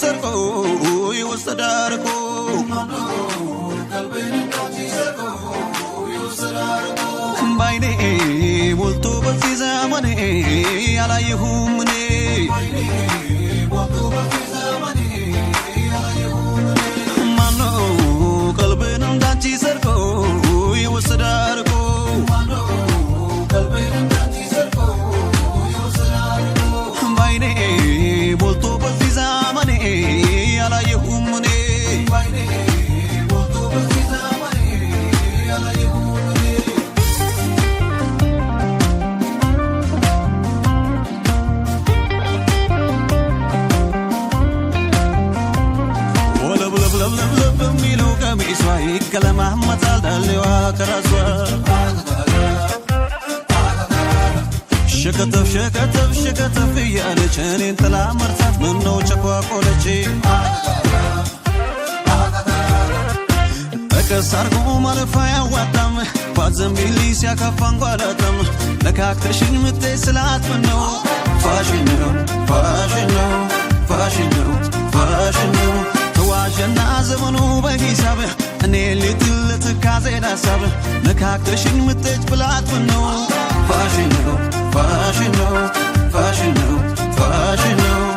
ሰርቆ ይወሰዳርቆ ባይኔ ሞልቶ በዚህ ዘመኔ ያላየሁም እኔ ማነው ቀልቤን እንዳንቺ ሰርቆ ይወሰዳርቆ ባይኔ ሞልቶ በዚህ ዘመኔ ያላየሁም እኔ كلامه مطال دلوا كراسوا شكتف يا لجنين طلع مرتات منو شكوا قولتي كسركو مالفايا وطم فازم بيليس يا كفان قالتم لكاك تشين متسلات منو فاشنو تواجنا زمنو بحسابه أني اللي تلتك عزيد أسابه لكاك تشين متج بلات منو فاشنو